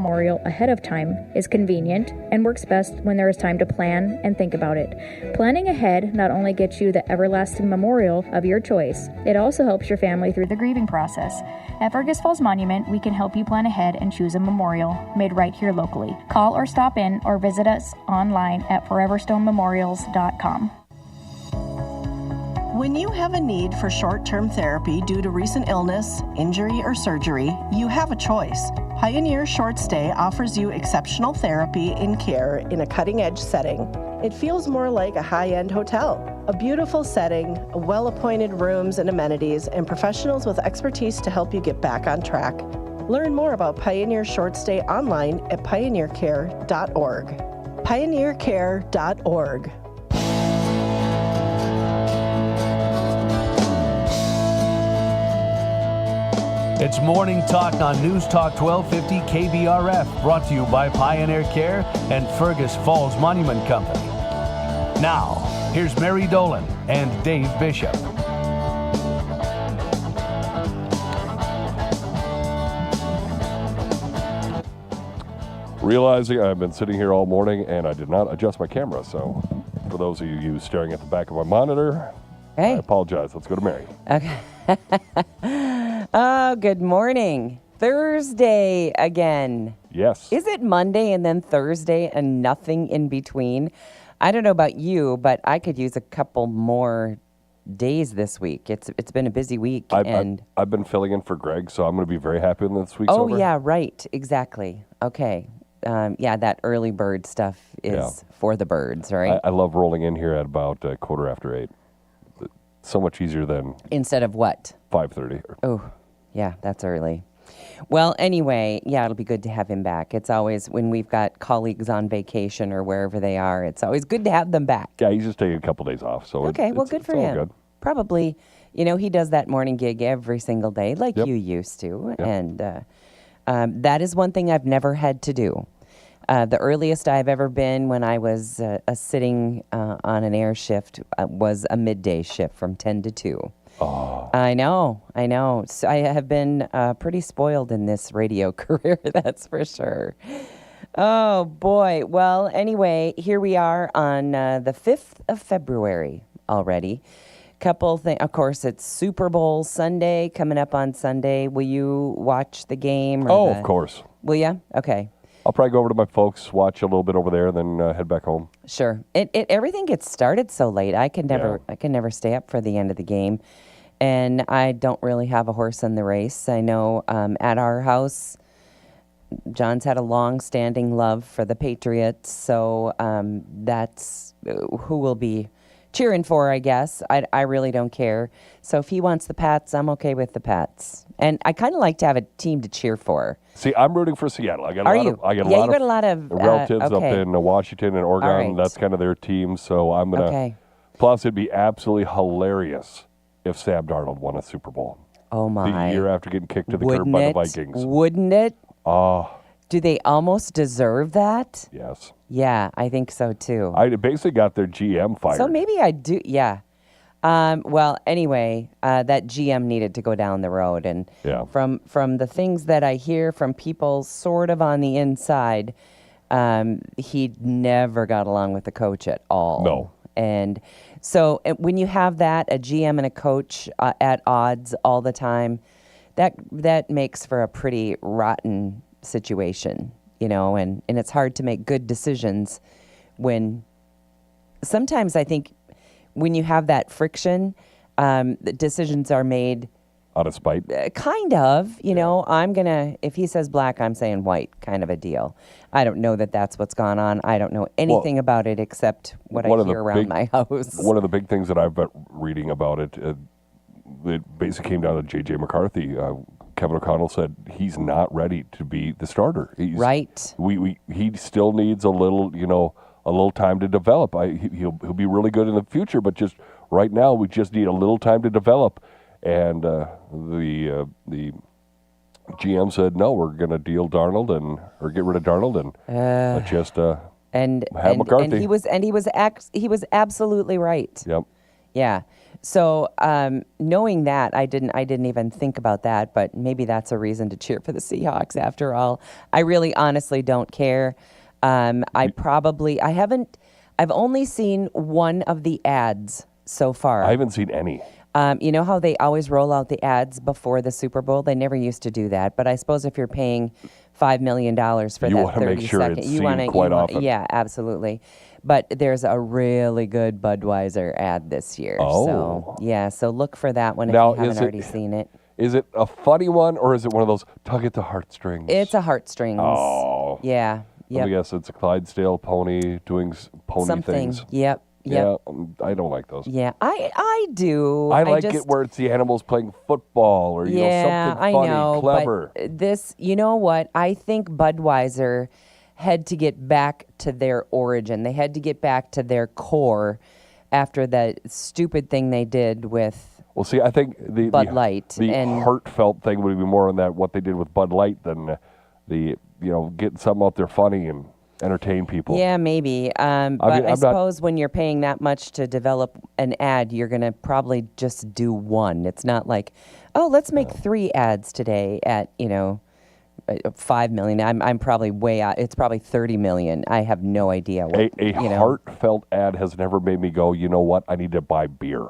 memorial ahead of time is convenient and works best when there is time to plan and think about it. Planning ahead not only gets you the everlasting memorial of your choice, it also helps your family through the grieving process. At Fergus Falls Monument, we can help you plan ahead and choose a memorial made right here locally. Call or stop in or visit us online at foreverstonememorials.com. When you have a need for short-term therapy due to recent illness, injury, or surgery, you have a choice. Pioneer Short Stay offers you exceptional therapy and care in a cutting-edge setting. It feels more like a high-end hotel. A beautiful setting, well-appointed rooms and amenities, and professionals with expertise to help you get back on track. Learn more about Pioneer Short Stay online at pioneercare.org. Pioneercare.org. It's Morning Talk on News Talk 1250 KBRF, brought to you by Pioneer Care and Fergus Falls Monument Company. Now, here's Mary Dolan and Dave Bishop. Realizing I've been sitting here all morning and I did not adjust my camera, so for those of you staring at the back of my monitor, I apologize. Let's go to Mary. Okay. Oh, good morning. Thursday again. Yes. Is it Monday and then Thursday and nothing in between? I don't know about you, but I could use a couple more days this week. It's been a busy week. I've been filling in for Greg, so I'm going to be very happy when this week's over. Oh, yeah, right. Exactly. Okay. That early bird stuff is for the birds, right? I love rolling in here at about 8:15. So much easier than... Instead of what? 5:30. Oh, yeah, that's early. Well, anyway, yeah, it'll be good to have him back. It's always, when we've got colleagues on vacation or wherever they are, it's always good to have them back. Yeah, he's just taking a couple days off. So okay, well, good for him. Good. Probably, he does that morning gig every single day like you used to. Yep. And that is one thing I've never had to do. The earliest I've ever been when I was sitting on an air shift was a midday shift from 10 to 2. Oh. I know. So I have been pretty spoiled in this radio career, that's for sure. Oh, boy. Well, anyway, here we are on the 5th of February already. Couple things. Of course, it's Super Bowl Sunday coming up on Sunday. Will you watch the game? Of course. Will you? Okay. I'll probably go over to my folks, watch a little bit over there, then head back home. Sure. Everything gets started so late. I can never stay up for the end of the game, and I don't really have a horse in the race. I know at our house, John's had a long-standing love for the Patriots, so that's who we'll be cheering for, I guess. I really don't care. So if he wants the Pats, I'm okay with the Pats. And I kind of like to have a team to cheer for. See, I'm rooting for Seattle. I got you got a lot of relatives up in Washington and Oregon. Right. That's kind of their team. So I'm going to. Okay. Plus, it'd be absolutely hilarious if Sam Darnold won a Super Bowl. Oh, my. The year after getting kicked to the curb by the Vikings. Wouldn't it? Oh. Do they almost deserve that? Yes. Yeah, I think so, too. I basically got their GM fired. So maybe I do, yeah. Well, anyway, that GM needed to go down the road. And from the things that I hear from people sort of on the inside, he never got along with the coach at all. No. And so when you have that, a GM and a coach at odds all the time, that makes for a pretty rotten situation, and it's hard to make good decisions when sometimes I think when you have that friction, the decisions are made out of spite. Kind of, if he says black, I'm saying white, kind of a deal. I don't know that that's what's gone on. I don't know anything about it except what I hear around my house. One of the big things that I've been reading about it, it basically came down to J.J. McCarthy. Kevin O'Connell said he's not ready to be the starter. Right. He still needs a little time to develop. He'll be really good in the future, but just right now we just need a little time to develop. And the GM said, no, we're going to deal Darnold or get rid of Darnold and just have McCarthy. And he was absolutely right. Yep. Yeah. So knowing that, I didn't even think about that, but maybe that's a reason to cheer for the Seahawks after all. I really honestly don't care. I've only seen one of the ads so far. I haven't seen any. You know how they always roll out the ads before the Super Bowl? They never used to do that. But I suppose if you're paying $5 million for You that wanna 30 make sure second, it's seen quite often. Yeah, absolutely. But there's a really good Budweiser ad this year. Oh. So, yeah, so look for that one if Now, you haven't is it- already seen it. Is it a funny one, or is it one of those tug at the heartstrings? It's a heartstrings. Oh. Yeah. Let me Yep. guess, it's a Clydesdale pony doing pony Something. things. Yep. Yeah, I don't like those. Yeah. I do. I like just, it where it's the animals playing football or something I funny, know, clever. But this, you know what? I think Budweiser had to get back to their origin. They had to get back to their core after that stupid thing they did with Well, see, I think the Bud Light the and- heartfelt thing would be more on that what they did with Bud Light than the getting something out there funny and entertain people. Yeah, maybe. But I'm I not- suppose when you're paying that much to develop an ad, you're going to probably just do one. It's not like, oh, let's make 3 ads today at, $5 million. I'm probably way out. It's probably $30 million. I have no idea. What, A heartfelt ad has never made me go, you know what, I need to buy beer.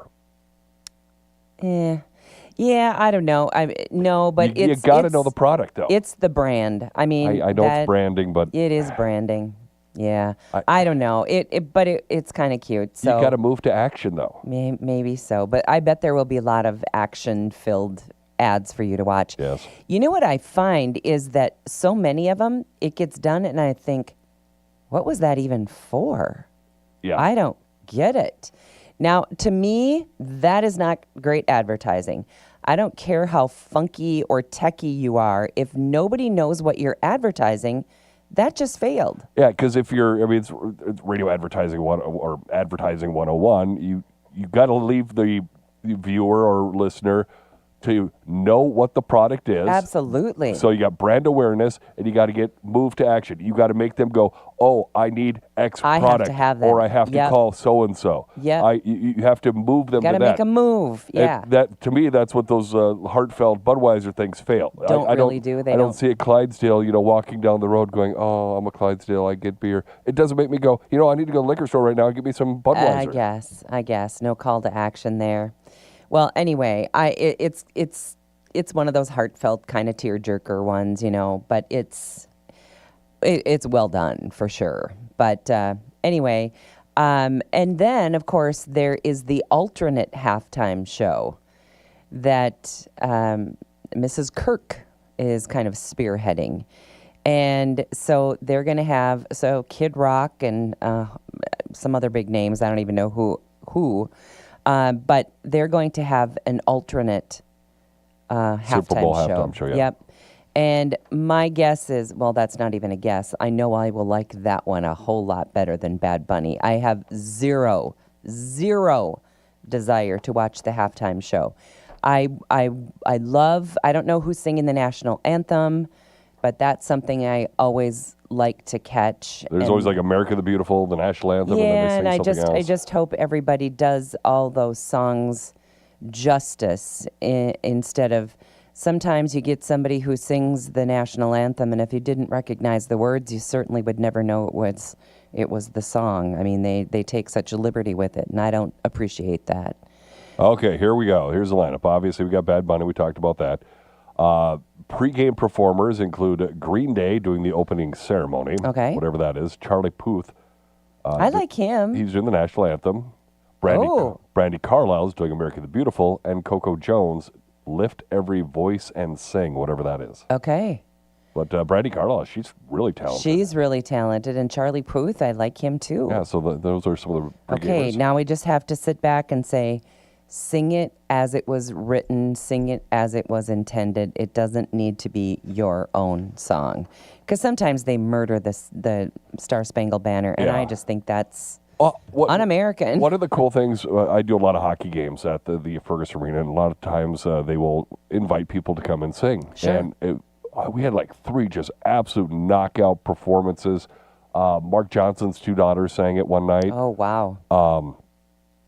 Yeah, I don't know. No, but You got to know the product, though. It's the brand. I mean, I know it's branding, but it is branding. Yeah, I don't know. It's kind of cute. So you got to move to action, though. maybe so. But I bet there will be a lot of action-filled ads for you to watch. Yes. You know what I find is that so many of them, it gets done, and I think, what was that even for? Yeah. I don't get it. Now, to me, that is not great advertising. I don't care how funky or techie you are. If nobody knows what you're advertising, that just failed. Yeah, because if it's radio advertising or advertising 101, you got to leave the viewer or listener to know what the product is. Absolutely. So you got brand awareness, and you got to get moved to action. You got to make them go, oh, I need X I have product, to have that. or I have to Yep. call so and so. Yep. You have to move them Got to to that. make a move. Yeah. That to me, that's what those heartfelt Budweiser things fail. Don't I really do. They I don't don't. see a Clydesdale, walking down the road going, oh, I'm a Clydesdale, I get beer. It doesn't make me go, I need to go to the liquor store right now and get me some Budweiser. I guess. No call to action there. Well, anyway, it's one of those heartfelt kind of tearjerker ones, but it's well done for sure. But anyway, and then of course there is the alternate halftime show that Mrs. Kirk is kind of spearheading. And so they're going to have Kid Rock and some other big names. I don't even know who, but they're going to have an alternate Super Bowl halftime halftime show, yeah. Yep. And my guess is, well, that's not even a guess. I know I will like that one a whole lot better than Bad Bunny. I have zero desire to watch the halftime show. I don't know who's singing the national anthem, but that's something I always like to catch. There's always like America the Beautiful, the national anthem, Yeah, and then they and sing something else. I just hope everybody does all those songs justice instead of sometimes you get somebody who sings the national anthem, and if you didn't recognize the words, you certainly would never know it was the song. I mean, they take such a liberty with it, and I don't appreciate that. Okay, here we go. Here's the lineup. Obviously, we got Bad Bunny. We talked about that. Pre-game performers include Green Day doing the opening ceremony. Okay. Whatever that is. Charlie Puth. I like him. He's doing the national anthem. Brandy Carlisle's doing America the Beautiful. And Coco Jones, Lift Every Voice and Sing, whatever that is. Okay. But Brandy Carlisle, she's really talented. She's really talented. And Charlie Puth, I like him too. Yeah, so those are some of the pre-gamers. Okay, now we just have to sit back and say, sing it as it was written, sing it as it was intended. It doesn't need to be your own song. Because sometimes they murder the Star Spangled Banner, and I just think that's un-American. One of the cool things, I do a lot of hockey games at the Fergus Arena, and a lot of times they will invite people to come and sing. Sure. And we had like 3 just absolute knockout performances. Mark Johnson's 2 daughters sang it one night. Oh, wow.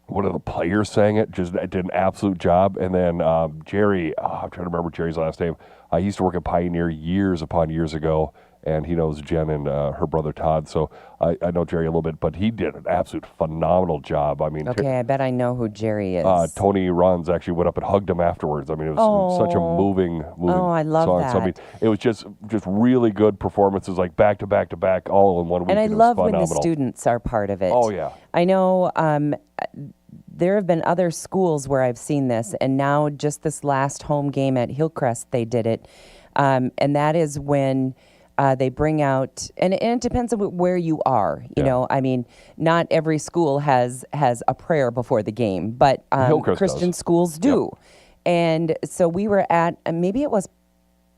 one of the players sang it, just did an absolute job. And then Jerry, I'm trying to remember Jerry's last name. He used to work at Pioneer years upon years ago, and he knows Jen and her brother Todd. So I know Jerry a little bit, but he did an absolute phenomenal job. I mean, Okay, I bet I know who Jerry is. Tony Runs actually went up and hugged him afterwards. I mean, it was such a moving I love song. that. So, I mean, it was just really good performances, like back to back to back, all in one week. And I it was love when phenomenal. the students are part of it. Oh, yeah. I know there have been other schools where I've seen this, and now just this last home game at Hillcrest, they did it. And that is when they bring out, and it depends on where you are. You know, I mean, not every school has a prayer before the game, but Christian schools do. Yep. And so we were at, maybe it was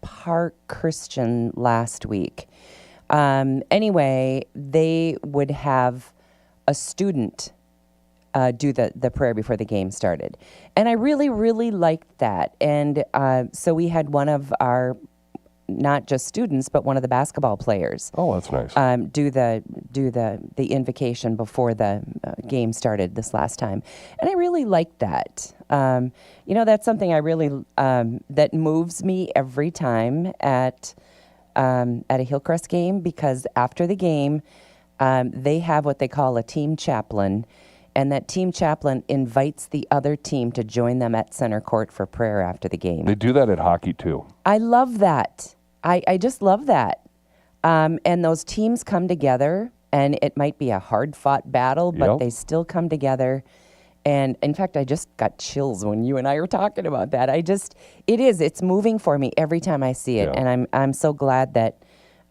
Park Christian last week. Anyway, they would have a student do the prayer before the game started. And I really, really liked that. And so we had one of our, not just students, but one of the basketball players. Oh, that's nice. Do the invocation before the game started this last time. And I really liked that. You know, that's something I really, that moves me every time at a Hillcrest game, because after the game, they have what they call a team chaplain. And that team chaplain invites the other team to join them at center court for prayer after the game. They do that at hockey, too. I love that. I just love that. And those teams come together, and it might be a hard-fought battle, but they still come together. And, in fact, I just got chills when you and I were talking about that. It's moving for me every time I see it. Yeah. And I'm so glad that,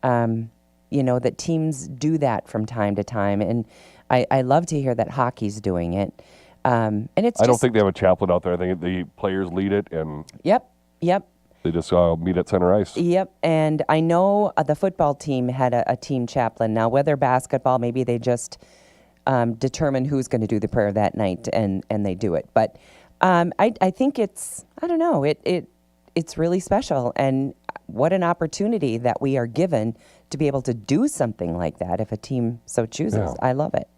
you know, that teams do that from time to time. And I love to hear that hockey's doing it. And it's I don't think they have a chaplain out there. I think the players lead it. And Yep. They just meet at center ice. Yep, and I know the football team had a team chaplain. Now, whether basketball, maybe they just determine who's going to do the prayer that night, and they do it. But I think it's really special, and what an opportunity that we are given to be able to do something like that if a team so chooses. Yeah. I love it.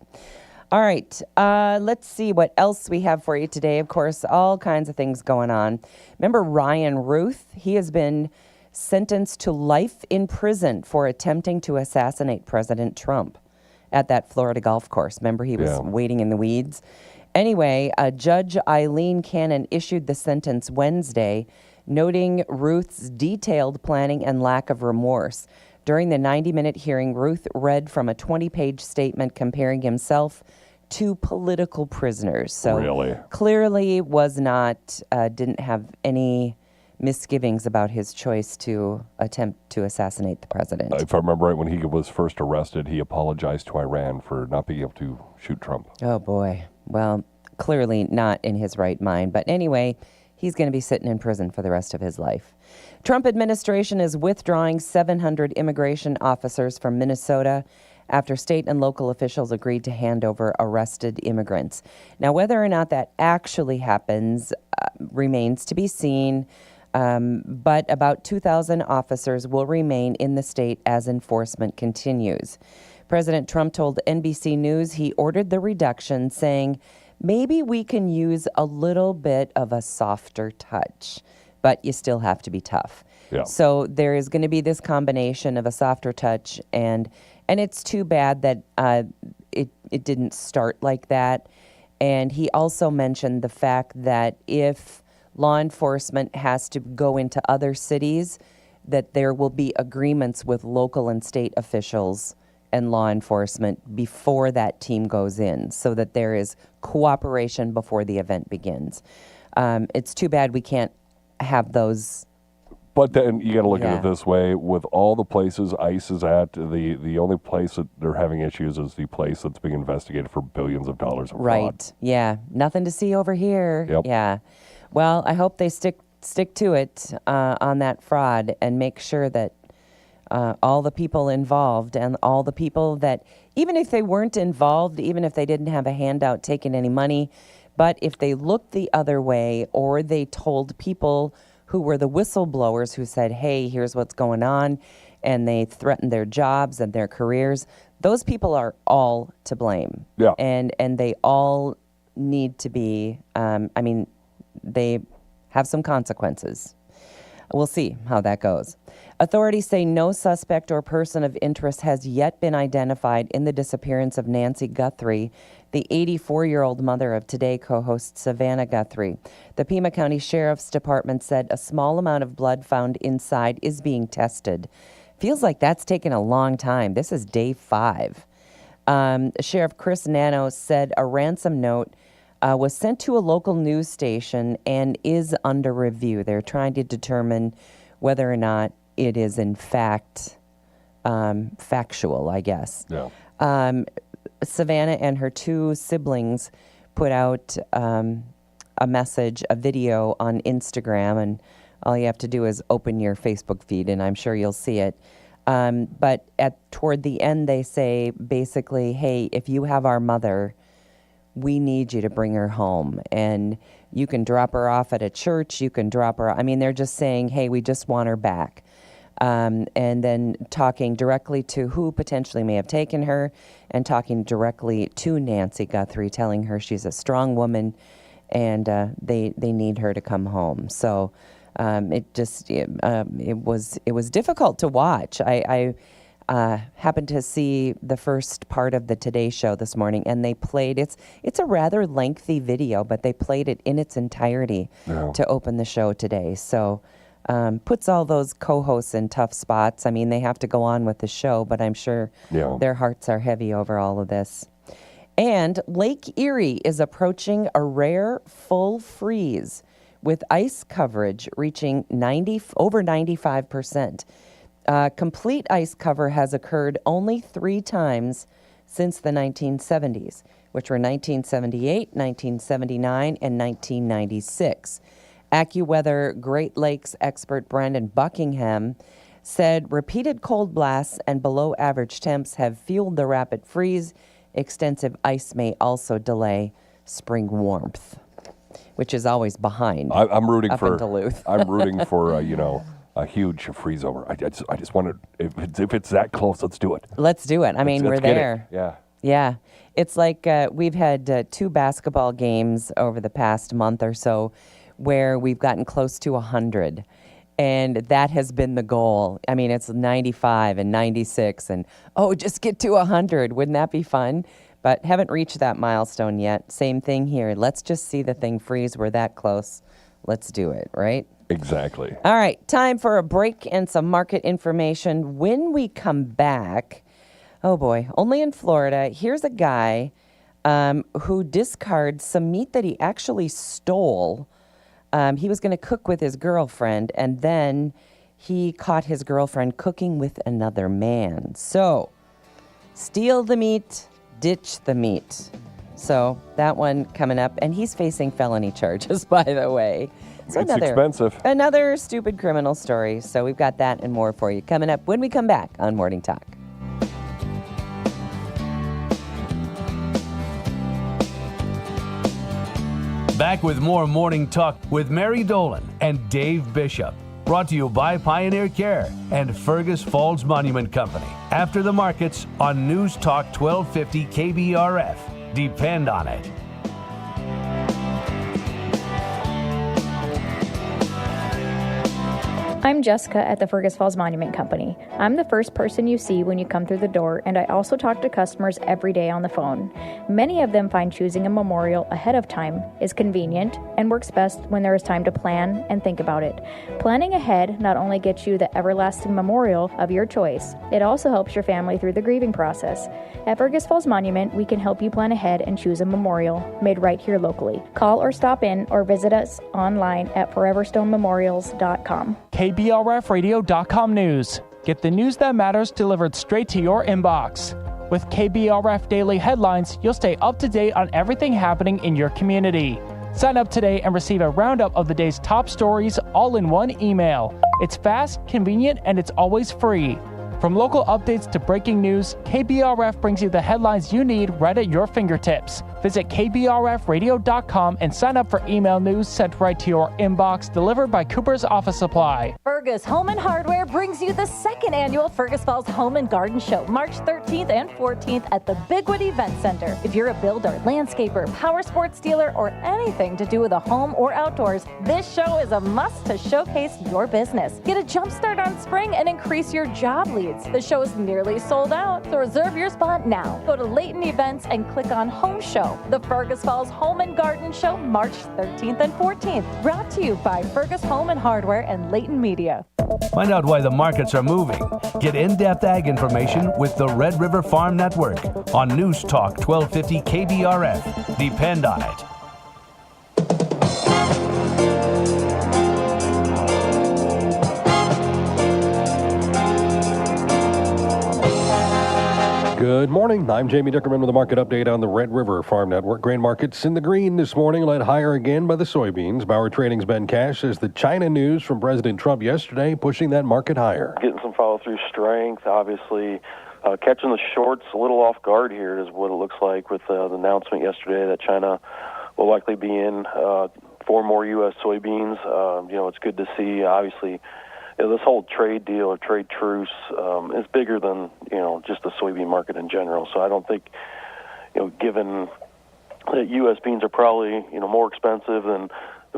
All right, let's see what else we have for you today. Of course, all kinds of things going on. Remember Ryan Ruth? He has been sentenced to life in prison for attempting to assassinate President Trump at that Florida golf course. Remember, he was waiting in the weeds? Anyway, Judge Eileen Cannon issued the sentence Wednesday, noting Ruth's detailed planning and lack of remorse. During the 90-minute hearing, Ruth read from a 20-page statement comparing himself to political prisoners. So clearly was not, didn't have any misgivings about his choice to attempt to assassinate the president. If I remember right, when he was first arrested, he apologized to Iran for not being able to shoot Trump. Oh, boy. Well, clearly not in his right mind. But anyway, he's going to be sitting in prison for the rest of his life. Trump administration is withdrawing 700 immigration officers from Minnesota after state and local officials agreed to hand over arrested immigrants. Now, whether or not that actually happens remains to be seen, but about 2,000 officers will remain in the state as enforcement continues. President Trump told NBC News he ordered the reduction, saying, maybe we can use a little bit of a softer touch, but you still have to be tough. Yeah. So there is going to be this combination of a softer touch, and it's too bad that it didn't start like that. And he also mentioned the fact that if law enforcement has to go into other cities, that there will be agreements with local and state officials and law enforcement before that team goes in, so that there is cooperation before the event begins. It's too bad we can't have those. But then you got to look at it this way: with all the places ICE is at, the only place that they're having issues is the place that's being investigated for billions of dollars of fraud. Right? Yeah, nothing to see over here. Yep. Yeah. Well, I hope they stick to it on that fraud and make sure that all the people involved and all the people that, even if they weren't involved, even if they didn't have a handout taking any money, but if they looked the other way or they told people who were the whistleblowers who said, hey, here's what's going on, and they threatened their jobs and their careers, those people are all to blame. Yeah. And they all need to be, they have some consequences. We'll see how that goes. Authorities say no suspect or person of interest has yet been identified in the disappearance of Nancy Guthrie, the 84-year-old mother of Today co-host Savannah Guthrie. The Pima County Sheriff's Department said a small amount of blood found inside is being tested. Feels like that's taken a long time. This is day 5. Sheriff Chris Nano said a ransom note was sent to a local news station and is under review. They're trying to determine whether or not it is in fact factual, I guess. Yeah. Savannah and her 2 siblings put out a message, a video on Instagram, and all you have to do is open your Facebook feed, and I'm sure you'll see it. But toward the end, they say basically, hey, if you have our mother, we need you to bring her home. And you can drop her off at a church. You can drop her. I mean, they're just saying, hey, we just want her back. And then talking directly to who potentially may have taken her and talking directly to Nancy Guthrie, telling her she's a strong woman and they need her to come home. So it was difficult to watch. I happened to see the first part of the Today Show this morning, and they played, it's a rather lengthy video, but they played it in its entirety to open the show today. So puts all those co-hosts in tough spots. I mean, they have to go on with the show, but I'm sure their hearts are heavy over all of this. And Lake Erie is approaching a rare full freeze with ice coverage reaching over 95%. Complete ice cover has occurred only 3 times since the 1970s, which were 1978, 1979, and 1996. AccuWeather Great Lakes expert Brandon Buckingham said repeated cold blasts and below average temps have fueled the rapid freeze. Extensive ice may also delay spring warmth, which is always behind. I'm rooting up in Duluth. I'm rooting for a huge freeze over. I just want to, if it's that close, let's do it. Let's do it. I mean, we're there. Yeah. Yeah. It's like we've had 2 basketball games over the past month or so where we've gotten close to 100. And that has been the goal. I mean, it's 95 and 96 and, just get to 100. Wouldn't that be fun? But haven't reached that milestone yet. Same thing here. Let's just see the thing freeze. We're that close. Let's do it, right? Exactly. All right, time for a break and some market information. When we come back, oh boy, only in Florida, here's a guy who discards some meat that he actually stole. He was going to cook with his girlfriend, and then he caught his girlfriend cooking with another man. So, steal the meat, ditch the meat. So, that one coming up, and he's facing felony charges, by the way. So it's expensive. Another stupid criminal story. So, we've got that and more for you coming up when we come back on Morning Talk. Back with more Morning Talk with Mary Dolan and Dave Bishop. Brought to you by Pioneer Care and Fergus Falls Monument Company. After the markets on News Talk 1250 KBRF. Depend on it. I'm Jessica at the Fergus Falls Monument Company. I'm the first person you see when you come through the door, and I also talk to customers every day on the phone. Many of them find choosing a memorial ahead of time is convenient and works best when there is time to plan and think about it. Planning ahead not only gets you the everlasting memorial of your choice, it also helps your family through the grieving process. At Fergus Falls Monument, we can help you plan ahead and choose a memorial made right here locally. Call or stop in or visit us online at foreverstonememorials.com. KBRFradio.com news. Get the news that matters delivered straight to your inbox. With KBRF Daily Headlines, you'll stay up to date on everything happening in your community. Sign up today and receive a roundup of the day's top stories all in one email. It's fast, convenient, and it's always free. From local updates to breaking news, KBRF brings you the headlines you need right at your fingertips. Visit KBRFradio.com and sign up for email news sent right to your inbox, delivered by Cooper's Office Supply. Fergus Home and Hardware brings you the second annual Fergus Falls Home and Garden Show, March 13th and 14th at the Bigwood Event Center. If you're a builder, landscaper, power sports dealer, or anything to do with a home or outdoors, this show is a must to showcase your business. Get a jump start on spring and increase your job leads. The show is nearly sold out, so reserve your spot now. Go to Layton Events and click on Home Show. The Fergus Falls Home and Garden Show, March 13th and 14th. Brought to you by Fergus Home and Hardware and Layton Media. Find out why the markets are moving. Get in-depth ag information with the Red River Farm Network on News Talk 1250 KBRF. Depend on it. Good morning. I'm Jamie Dickerman with a market update on the Red River Farm Network. Grain markets in the green this morning, led higher again by the soybeans. Bauer Trading's Ben Cash says the China news from President Trump yesterday pushing that market higher. Getting some follow-through strength, obviously. Catching the shorts a little off guard here is what it looks like with the announcement yesterday that China will likely be in for more U.S. soybeans. It's good to see, obviously. This whole trade deal or trade truce is bigger than, just the soybean market in general. So I don't think, given that U.S. beans are probably, more expensive than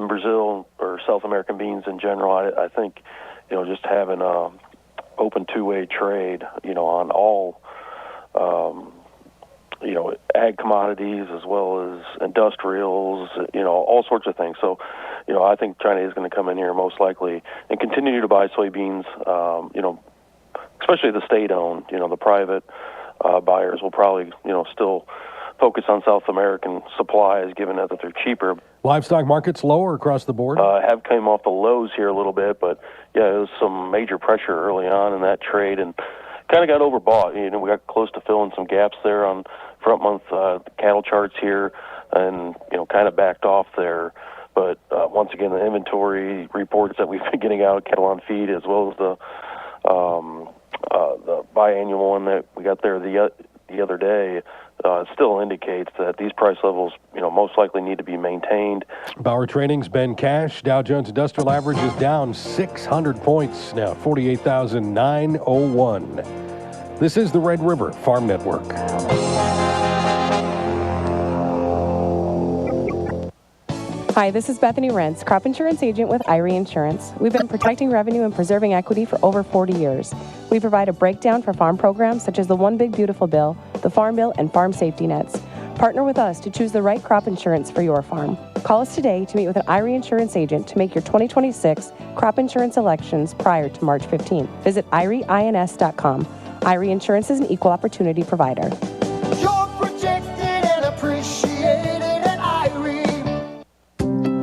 Brazil or South American beans in general, I think, just having a open two-way trade, on all, ag commodities as well as industrials, all sorts of things. So, I think China is going to come in here most likely and continue to buy soybeans, especially the state-owned. The private buyers will probably, still focus on South American supplies, given that they're cheaper. Livestock markets lower across the board? Have come off the lows here a little bit, but, yeah, there was some major pressure early on in that trade and kind of got overbought. We got close to filling some gaps there on front month cattle charts here and, kind of backed off there. But once again, the inventory reports that we've been getting out, cattle on feed, as well as the biannual one that we got there the other day, still indicates that these price levels, most likely need to be maintained. Bauer Trading's Ben Cash. Dow Jones Industrial Average is down 600 points now, 48,901. This is the Red River Farm Network. Hi, this is Bethany Rentz, crop insurance agent with Irie Insurance. We've been protecting revenue and preserving equity for over 40 years. We provide a breakdown for farm programs such as the One Big Beautiful Bill, the Farm Bill, and Farm Safety Nets. Partner with us to choose the right crop insurance for your farm. Call us today to meet with an Irie Insurance agent to make your 2026 crop insurance elections prior to March 15th. Visit IrieINS.com. Irie Insurance is an equal opportunity provider. You're protected and appreciated at Irie.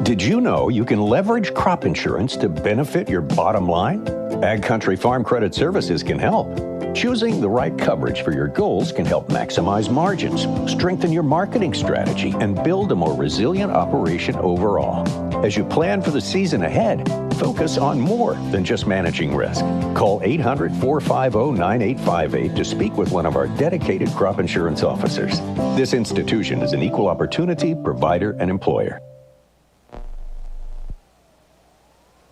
Did you know you can leverage crop insurance to benefit your bottom line? Ag Country Farm Credit Services can help. Choosing the right coverage for your goals can help maximize margins, strengthen your marketing strategy, and build a more resilient operation overall. As you plan for the season ahead, focus on more than just managing risk. Call 800-450-9858 to speak with one of our dedicated crop insurance officers. This institution is an equal opportunity provider and employer.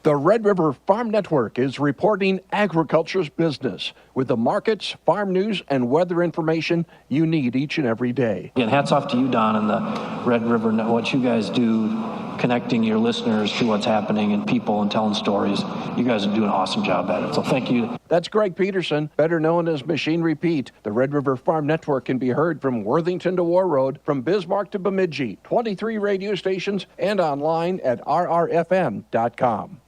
The Red River Farm Network is reporting agriculture's business with the markets, farm news, and weather information you need each and every day. Again, hats off to you, Don, and the Red River, what you guys do, connecting your listeners to what's happening and people and telling stories. You guys are doing an awesome job at it, so thank you. That's Greg Peterson, better known as Machine Repeat. The Red River Farm Network can be heard from Worthington to War Road, from Bismarck to Bemidji, 23 radio stations, and online at rrfm.com.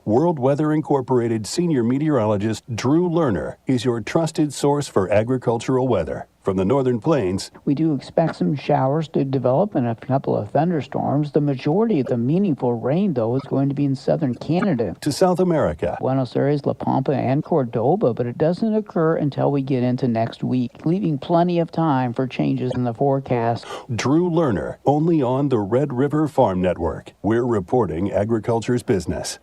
World Weather Incorporated senior meteorologist Drew Lerner is your trusted source for agricultural weather. From the northern plains, we do expect some showers to develop and a couple of thunderstorms. The majority of the meaningful rain, though, is going to be in southern Canada. To South America, Buenos Aires, La Pampa, and Cordoba, but it doesn't occur until we get into next week, leaving plenty of time for changes in the forecast. Drew Lerner, only on the Red River Farm Network. We're reporting agriculture's business.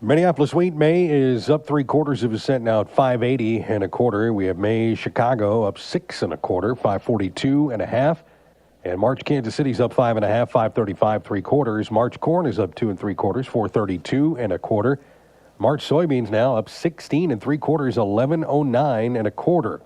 Minneapolis wheat May is up 3/4 of a cent now at 5.80 1/4. We have May Chicago up 6 1/4, 5.42 1/2. And March Kansas City's up 5 1/2, 5.35 3/4. March corn is up 2 3/4, 4.32 1/4. March soybeans now up 16 3/4, 11.09 1/4.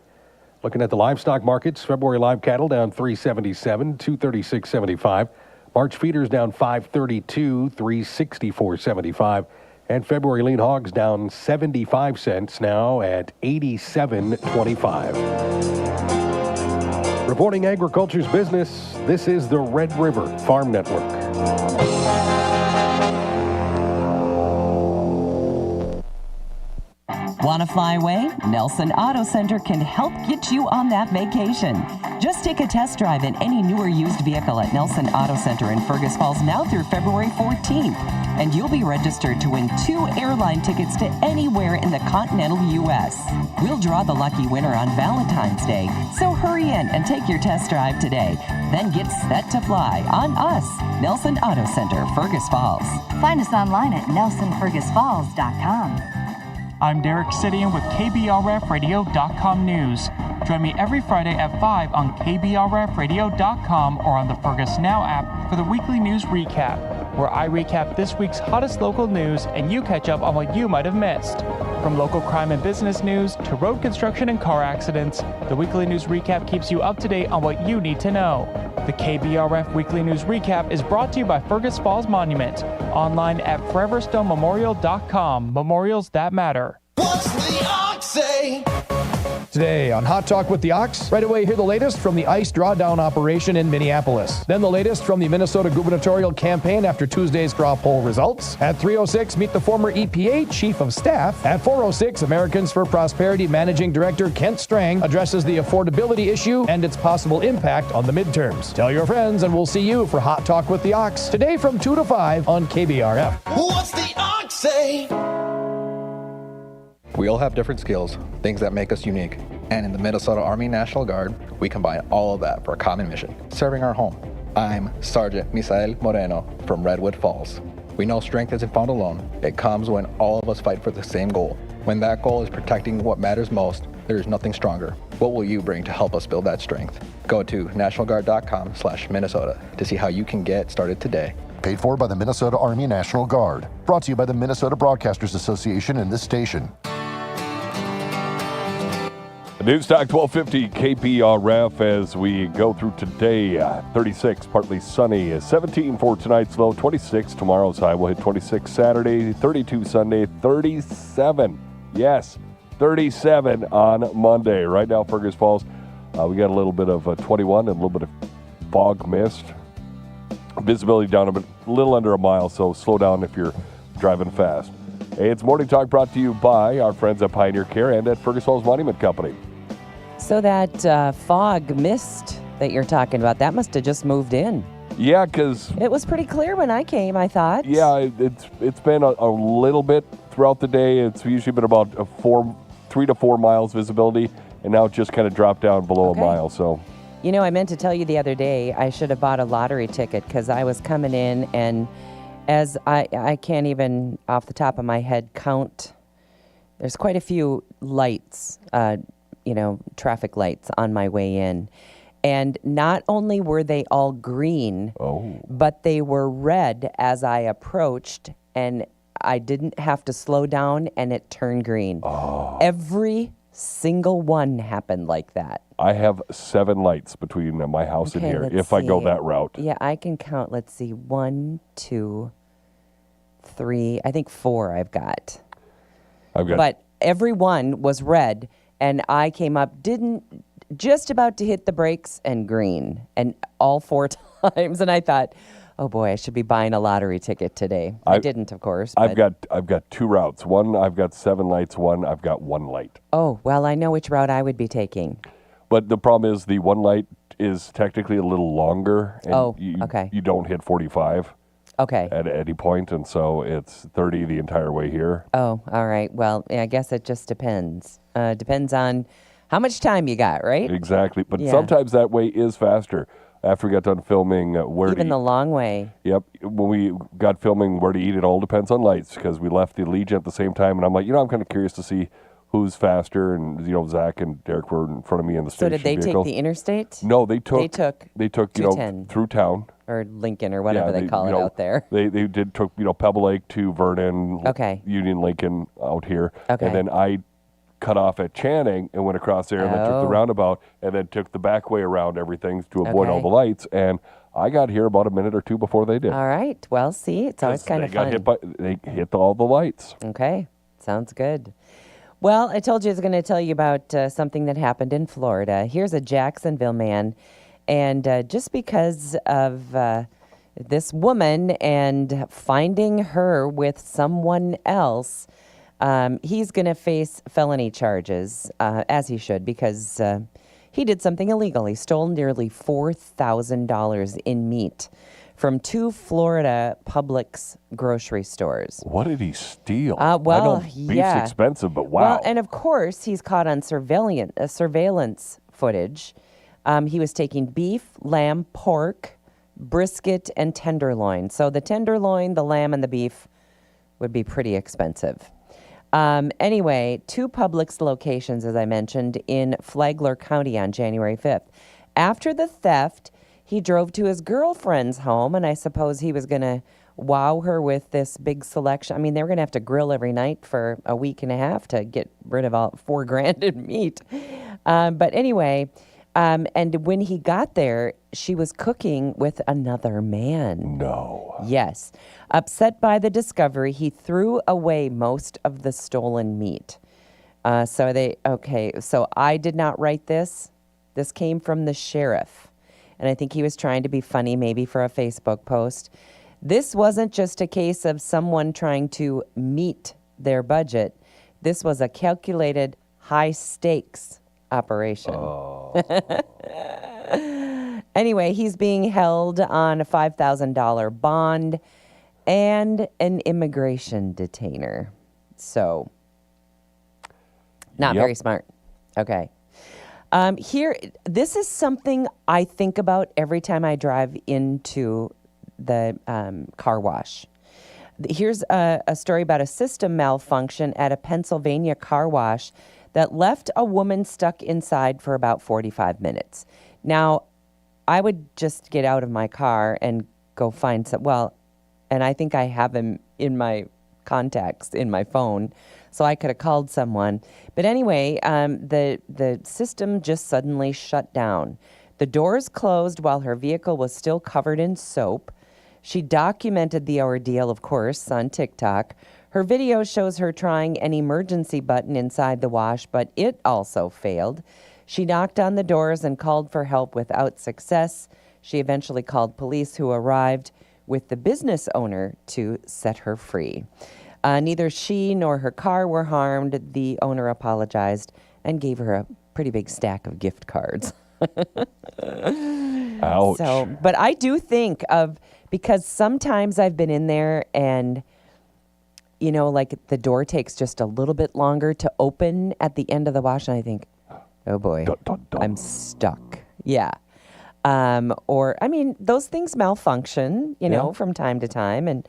Looking at the livestock markets, February live cattle down 377, 236.75. March feeders down 532, 364.75. And February lean hogs down 75 cents now at 87.25. Reporting agriculture's business, this is the Red River Farm Network. Want to fly away? Nelson Auto Center can help get you on that vacation. Just take a test drive in any new or used vehicle at Nelson Auto Center in Fergus Falls now through February 14th. And you'll be registered to win 2 airline tickets to anywhere in the continental U.S. We'll draw the lucky winner on Valentine's Day. So hurry in and take your test drive today. Then get set to fly on us. Nelson Auto Center, Fergus Falls. Find us online at nelsonfergusfalls.com. I'm Derek Sidian with KBRFradio.com News. Join me every Friday at 5 on KBRFradio.com or on the Fergus Now app for the weekly news recap, where I recap this week's hottest local news and you catch up on what you might have missed. From local crime and business news to road construction and car accidents, the weekly news recap keeps you up to date on what you need to know. The KBRF Weekly News Recap is brought to you by Fergus Falls Monument, online at foreverstonmemorial.com. Memorials that matter. What's the ox say? Today on Hot Talk with the Ox, right away hear the latest from the ICE drawdown operation in Minneapolis. Then the latest from the Minnesota gubernatorial campaign after Tuesday's straw poll results. At 3:06, meet the former EPA Chief of Staff. At 4:06, Americans for Prosperity Managing Director Kent Strang addresses the affordability issue and its possible impact on the midterms. Tell your friends and we'll see you for Hot Talk with the Ox today from 2 to 5 on KBRF. What's the ox say? We all have different skills, things that make us unique. And in the Minnesota Army National Guard, we combine all of that for a common mission, serving our home. I'm Sergeant Misael Moreno from Redwood Falls. We know strength isn't found alone. It comes when all of us fight for the same goal. When that goal is protecting what matters most, there is nothing stronger. What will you bring to help us build that strength? Go to nationalguard.com/Minnesota to see how you can get started today. Paid for by the Minnesota Army National Guard. Brought to you by the Minnesota Broadcasters Association and this station. News Talk 1250 KBRF as we go through today. 36, partly sunny. 17 for tonight's low. 26 tomorrow's high. We'll hit 26 Saturday. 32 Sunday. 37. Yes, 37 on Monday. Right now, Fergus Falls, we got a little bit of 21 and a little bit of fog mist. Visibility down a little under a mile, so slow down if you're driving fast. Hey, it's Morning Talk brought to you by our friends at Pioneer Care and at Fergus Falls Monument Company. So that fog mist that you're talking about, that must have just moved in. Yeah, because it was pretty clear when I came, I thought. Yeah, it's been a little bit throughout the day. It's usually been about 3 to 4 miles visibility, and now it just kind of dropped down below a mile. So, you know, I meant to tell you the other day I should have bought a lottery ticket because I was coming in, and as I can't even off the top of my head count. There's quite a few lights. Traffic lights on my way in. And not only were they all green, but they were red as I approached, and I didn't have to slow down, and it turned green. Every single one happened like that. I have 7 lights between my house and here, if I go that route. Yeah, I can count. Let's see. 1, 2, 3. I think 4 I've got. But every one was red. And I came up, just about to hit the brakes and green, and all 4 times. And I thought, oh boy, I should be buying a lottery ticket today. I didn't, of course. I've got 2 routes. One, I've got 7 lights. One, I've got 1 light. Oh, well, I know which route I would be taking. But the problem is the 1 light is technically a little longer. And you don't hit 45. Okay. At any point, and so it's 30 the entire way here. Oh, all right. Well, I guess it just depends. Depends on how much time you got, right? Exactly. But sometimes that way is faster. after we got done filming where Even to the long way. Yep. When we got filming where to eat, it all depends on lights because we left the Legion at the same time. And I'm like, I'm kind of curious to see who's faster. And, Zach and Derek were in front of me in the station So did they vehicle. take the interstate? No, they took 210. through town. Or Lincoln or whatever they call it out there. They took, Pebble Lake to Vernon, Union Lincoln out here. Okay. And then I cut off at Channing and went across there and then took the roundabout and then took the back way around everything to avoid all the lights. And I got here about a minute or two before they did. All right. Well, see, it's always kind of fun. They hit all the lights. Okay. Sounds good. Well, I told you I was going to tell you about something that happened in Florida. Here's a Jacksonville man. And just because of this woman and finding her with someone else, he's going to face felony charges, as he should, because he did something illegal. He stole nearly $4,000 in meat from 2 Florida Publix grocery stores. What did he steal? Well, I know beef's expensive, but wow. Well, and of course, he's caught on surveillance footage. He was taking beef, lamb, pork, brisket, and tenderloin. So the tenderloin, the lamb, and the beef would be pretty expensive. Anyway, 2 Publix locations, as I mentioned, in Flagler County on January 5th. After the theft, he drove to his girlfriend's home, and I suppose he was going to wow her with this big selection. I mean, they were going to have to grill every night for a week and a half to get rid of all $4,000 in meat. But anyway, and when he got there, she was cooking with another man. No. Yes. Upset by the discovery, he threw away most of the stolen meat. So I did not write this. This came from the sheriff. And I think he was trying to be funny, maybe for a Facebook post. This wasn't just a case of someone trying to meet their budget. This was a calculated high-stakes operation. Oh. Anyway, he's being held on a $5,000 bond and an immigration detainer. So, not very smart. Okay. This is something I think about every time I drive into the car wash. Here's a story about a system malfunction at a Pennsylvania car wash that left a woman stuck inside for about 45 minutes. Now, I would just get out of my car and go find and I think I have him in my contacts in my phone, so I could have called someone. But anyway, the system just suddenly shut down. The doors closed while her vehicle was still covered in soap. She documented the ordeal, of course, on TikTok. Her video shows her trying an emergency button inside the wash, but it also failed. She knocked on the doors and called for help without success. She eventually called police, who arrived with the business owner to set her free. Neither she nor her car were harmed. The owner apologized and gave her a pretty big stack of gift cards. Ouch. But I do think because sometimes I've been in there and, like the door takes just a little bit longer to open at the end of the wash, and I think, oh boy, I'm stuck. Yeah. Those things malfunction, from time to time, and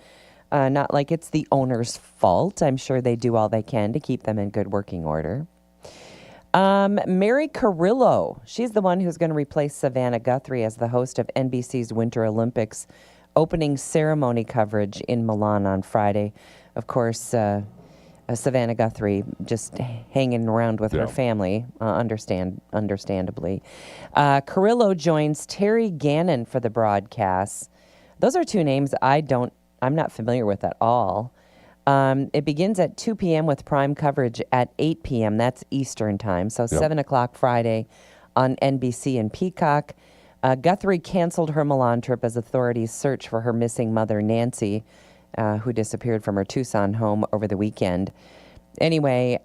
not like it's the owner's fault. I'm sure they do all they can to keep them in good working order. Mary Carrillo, she's the one who's going to replace Savannah Guthrie as the host of NBC's Winter Olympics opening ceremony coverage in Milan on Friday. Of course, Savannah Guthrie just hanging around with her family, understandably. Carrillo joins Terry Gannon for the broadcast. Those are 2 names I'm not familiar with at all. It begins at 2 p.m. with prime coverage at 8 p.m. That's Eastern time, so 7 o'clock Friday on NBC and Peacock. Guthrie canceled her Milan trip as authorities search for her missing mother, Nancy, who disappeared from her Tucson home over the weekend. Anyway,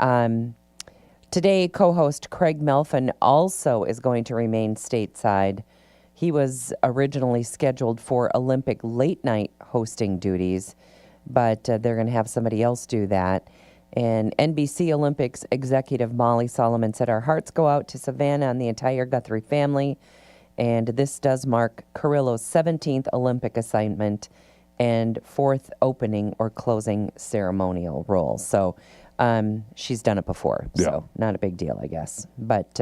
today co-host Craig Melfin also is going to remain stateside. He was originally scheduled for Olympic late-night hosting duties, but they're going to have somebody else do that. And NBC Olympics executive Molly Solomon said, "Our hearts go out to Savannah and the entire Guthrie family, And this does mark Carrillo's 17th Olympic assignment and 4th opening or closing ceremonial role. So she's done it before, so not a big deal, I guess. But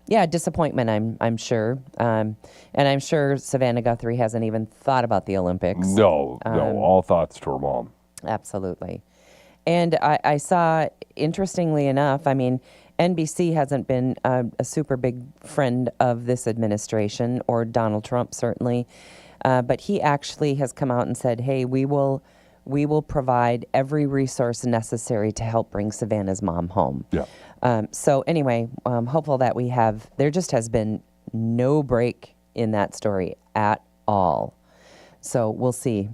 yeah, disappointment, I'm sure. And I'm sure Savannah Guthrie hasn't even thought about the Olympics. No, all thoughts to her mom. Absolutely. And I saw, interestingly enough, I mean, NBC hasn't been a super big friend of this administration, or Donald Trump certainly, but he actually has come out and said, hey, we will provide every resource necessary to help bring Savannah's mom home. Yeah. So anyway, hopeful that there just has been no break in that story at all. So we'll see.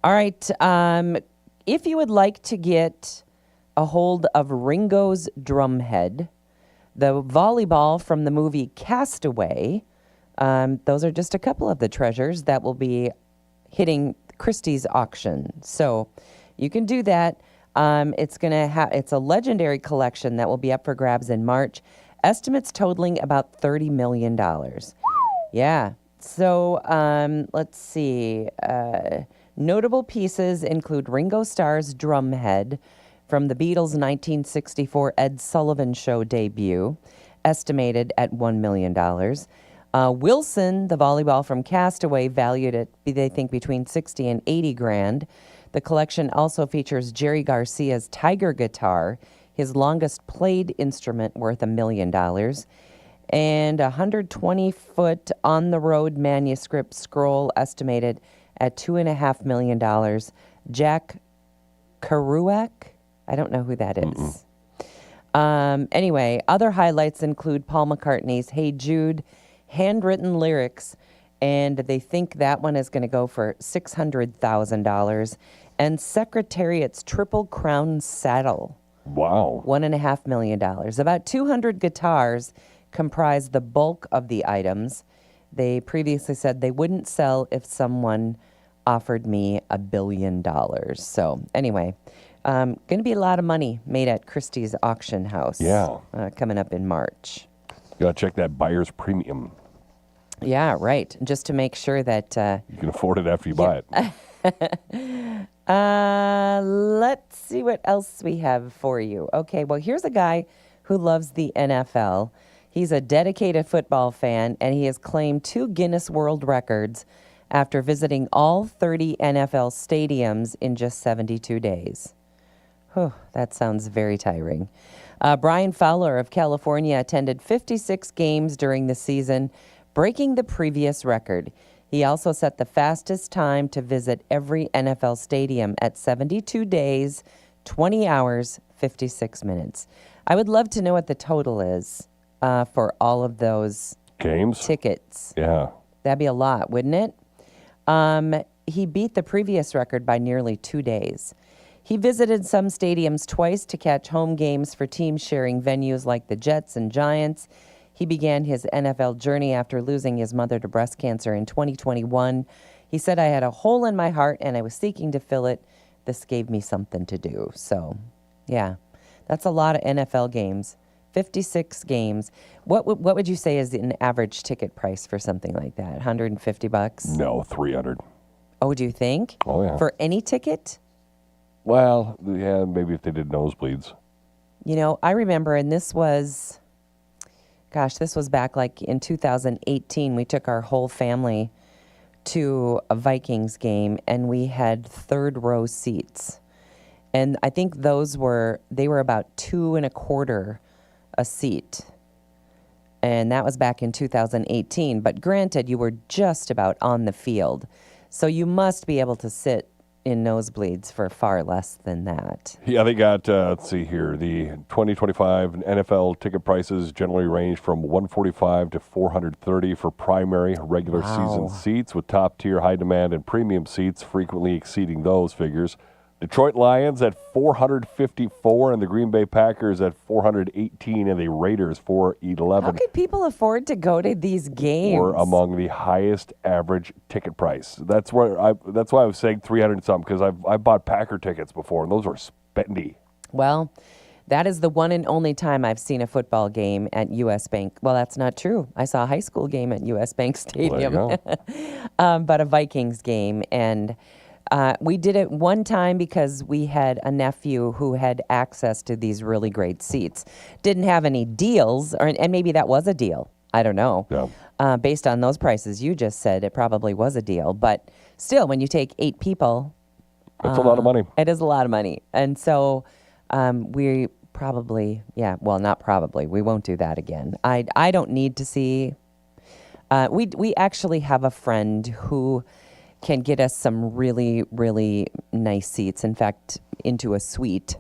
All right. If you would like to get a hold of Ringo's Drumhead, the volleyball from the movie Castaway, those are just a couple of the treasures that will be hitting Christie's auction. So you can do that. It's a legendary collection that will be up for grabs in March. Estimates totaling about $30 million. Yeah. So let's see. Notable pieces include Ringo Starr's Drumhead from the Beatles' 1964 Ed Sullivan Show debut, estimated at $1 million. Wilson, the volleyball from Castaway, valued at, they think, between 60 and 80 grand. The collection also features Jerry Garcia's Tiger guitar, his longest played instrument, worth $1 million, and a 120-foot on-the-road manuscript scroll estimated at $2.5 million. Jack Kerouac, I don't know who that is. Anyway, other highlights include Paul McCartney's Hey Jude handwritten lyrics, and they think that one is going to go for $600,000. And Secretariat's Triple Crown saddle. Wow. $1.5 million. About 200 guitars comprise the bulk of the items. They previously said they wouldn't sell if someone offered me $1 billion. So anyway, going to be a lot of money made at Christie's auction house. Yeah. Coming up in March. You got to check that buyer's premium. Yeah, right. Just to make sure that you can afford it after you buy it. Let's see what else we have for you. Okay, well, here's a guy who loves the NFL. He's a dedicated football fan, and he has claimed 2 Guinness World Records after visiting all 30 NFL stadiums in just 72 days. Whew, that sounds very tiring. Brian Fowler of California attended 56 games during the season, breaking the previous record. He also set the fastest time to visit every NFL stadium at 72 days, 20 hours, 56 minutes. I would love to know what the total is for all of those games tickets. Yeah. That'd be a lot, wouldn't it? He beat the previous record by nearly 2 days. He visited some stadiums twice to catch home games for teams sharing venues like the Jets and Giants. He began his NFL journey after losing his mother to breast cancer in 2021. He said, I had a hole in my heart and I was seeking to fill it. This gave me something to do. So, yeah, that's a lot of NFL games. 56 games. What would you say is an average ticket price for something like that? $150? No, $300. Oh, do you think? Oh, yeah. For any ticket? Well, yeah, maybe if they did nosebleeds. You know, I remember, and this was back like in 2018. We took our whole family to a Vikings game, and we had third row seats. And I think they were about $2.25 a seat. And that was back in 2018. But granted, you were just about on the field. So you must be able to sit in nosebleeds for far less than that. Yeah, they got, let's see here, the 2025 NFL ticket prices generally range from $145 to $430 for primary regular season seats, with top-tier high demand and premium seats frequently exceeding those figures. Detroit Lions at $454, and the Green Bay Packers at $418, and the Raiders $411. How could people afford to go to these games? Were among the highest average ticket price. That's why I was saying 300 and something, because I bought Packer tickets before, and those were spendy. Well, That is the one and only time I've seen a football game at U.S. Bank. Well, that's not true. I saw a high school game at U.S. Bank Stadium, but a Vikings game. And we did it one time because we had a nephew who had access to these really great seats. Didn't have any deals, and maybe that was a deal. I don't know. Yeah. Based on those prices you just said, it probably was a deal. But still, when you take 8 people, it's a lot of money. It is a lot of money. And so we probably, not probably, we won't do that again. I don't need to see. We actually have a friend who can get us some really, really nice seats. In fact, into a suite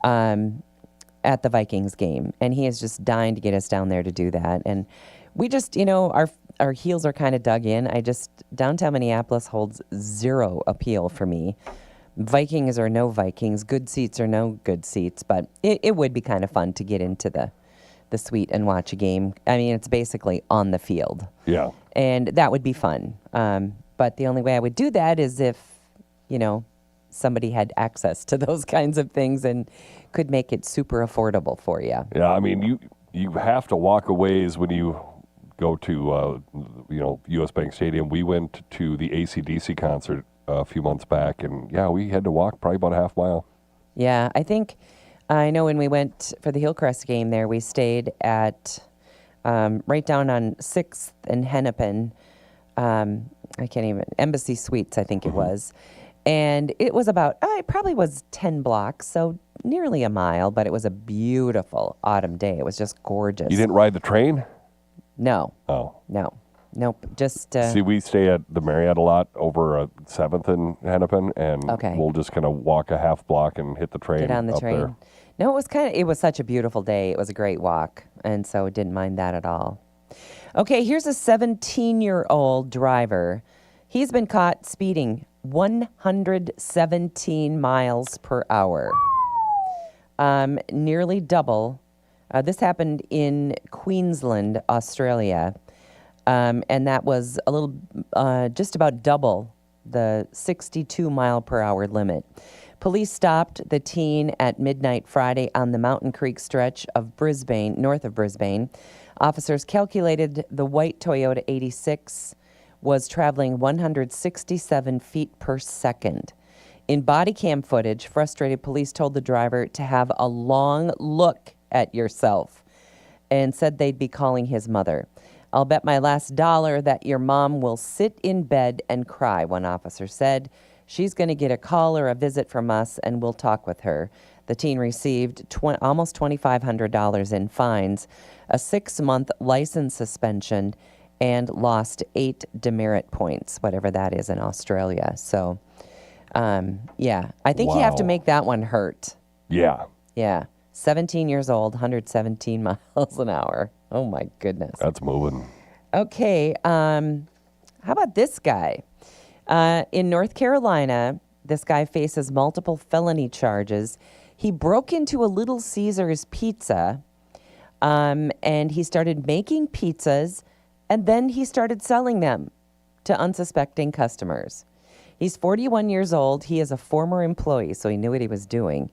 at the Vikings game. And he is just dying to get us down there to do that. And we just, our heels are kind of dug in. Downtown Minneapolis holds zero appeal for me. Vikings or no Vikings, good seats or no good seats. But it would be kind of fun to get into the suite and watch a game. I mean, it's basically on the field. Yeah. And that would be fun. But the only way I would do that is if, somebody had access to those kinds of things and could make it super affordable for you. Yeah, I mean, you have to walk a ways when you go to, U.S. Bank Stadium. We went to the AC/DC concert a few months back, and, we had to walk probably about a half mile. Yeah, I know when we went for the Hillcrest game there, we stayed at right down on 6th and Hennepin. Embassy Suites, I think it was. And it was it probably was 10 blocks, so nearly a mile, but it was a beautiful autumn day. It was just gorgeous. You didn't ride the train? No. Oh. No. Nope. Just. See, we stay at the Marriott a lot over 7th and Hennepin, and we'll just kind of walk a half block and hit the train. Get on the train. There. No, it was such a beautiful day. It was a great walk, and so didn't mind that at all. Okay, here's a 17-year-old driver. He's been caught speeding 117 miles per hour. Nearly double. This happened in Queensland, Australia. And that was a little, just about double the 62 mile per hour limit. Police stopped the teen at midnight Friday on the Mountain Creek stretch of Brisbane, north of Brisbane. Officers calculated the white Toyota 86 was traveling 167 feet per second. In body cam footage, frustrated police told the driver to have a long look at yourself and said they'd be calling his mother. I'll bet my last $1 that your mom will sit in bed and cry, one officer said. She's going to get a call or a visit from us, and we'll talk with her. The teen received almost $2,500 in fines, a 6-month license suspension, and lost 8 demerit points, whatever that is in Australia. So, I think you have to make that one hurt. Yeah. Yeah. 17 years old, 117 miles an hour. Oh, my goodness. That's moving. Okay. How about this guy? In North Carolina, this guy faces multiple felony charges. He broke into a Little Caesars Pizza, and he started making pizzas, and then he started selling them to unsuspecting customers. He's 41 years old. He is a former employee, so he knew what he was doing.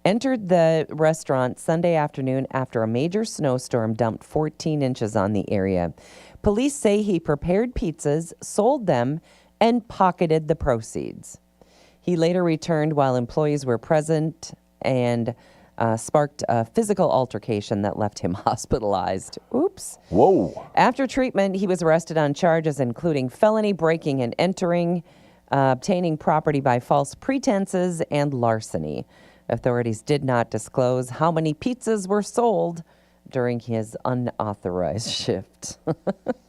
Entered the restaurant Sunday afternoon after a major snowstorm dumped 14 inches on the area. Police say he prepared pizzas, sold them, and pocketed the proceeds. He later returned while employees were present and sparked a physical altercation that left him hospitalized. Oops. Whoa. After treatment, he was arrested on charges including felony breaking and entering, obtaining property by false pretenses, and larceny. Authorities did not disclose how many pizzas were sold during his unauthorized shift.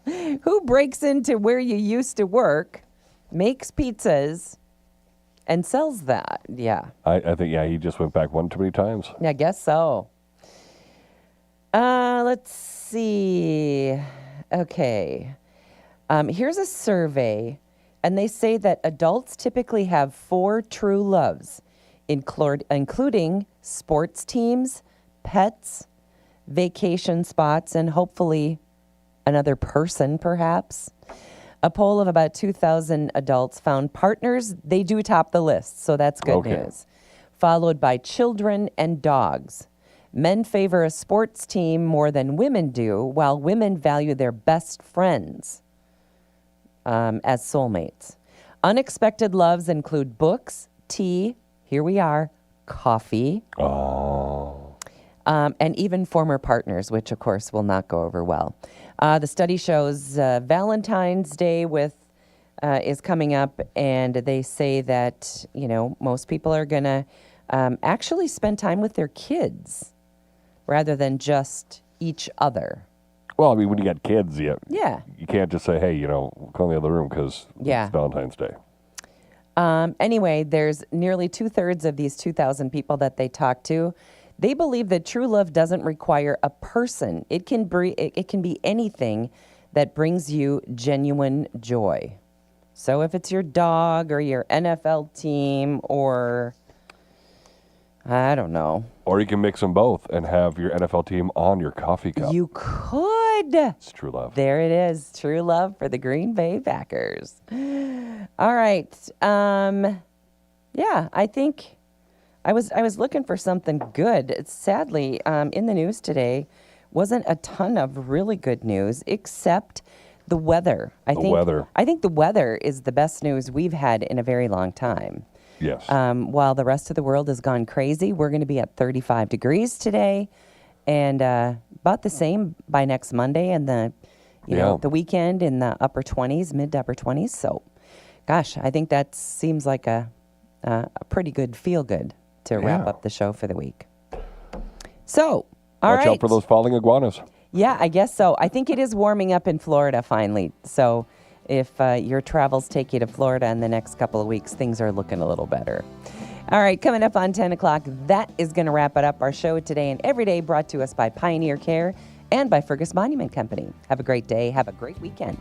Who breaks into where you used to work, makes pizzas, and sells that? Yeah. I think, he just went back one too many times. I guess so. Let's see. Okay. Here's a survey, and they say that adults typically have 4 true loves, including sports teams, pets, vacation spots, and hopefully another person, perhaps. A poll of about 2,000 adults found partners, they do top the list, so that's good news. Followed by children and dogs. Men favor a sports team more than women do, while women value their best friends as soulmates. Unexpected loves include books, tea, here we are, coffee, and even former partners, which of course will not go over well. The study shows Valentine's Day is coming up, and they say that, most people are going to actually spend time with their kids rather than just each other. Well, I mean, when you got kids, you can't just say, hey, come in the other room because it's Valentine's Day. Anyway, there's nearly 2/3 of these 2,000 people that they talked to. They believe that true love doesn't require a person. It can be anything that brings you genuine joy. So if it's your dog or your NFL team or, I don't know. Or you can mix them both and have your NFL team on your coffee cup. You could. It's true love. There it is. True love for the Green Bay Packers. All right. I think I was looking for something good. Sadly, in the news today wasn't a ton of really good news except the weather. I think the weather is the best news we've had in a very long time. Yes. While the rest of the world has gone crazy, we're going to be at 35 degrees today, and about the same by next Monday, and the weekend in the upper 20s, mid to upper 20s. So, gosh, I think that seems like a pretty good feel good to wrap up the show for the week. So, all right. Watch out for those falling iguanas. Yeah, I guess so. I think it is warming up in Florida finally. So if your travels take you to Florida in the next couple of weeks, things are looking a little better. All right, coming up on 10 o'clock, that is going to wrap it up. Our show today and every day brought to us by Pioneer Care and by Fergus Monument Company. Have a great day. Have a great weekend.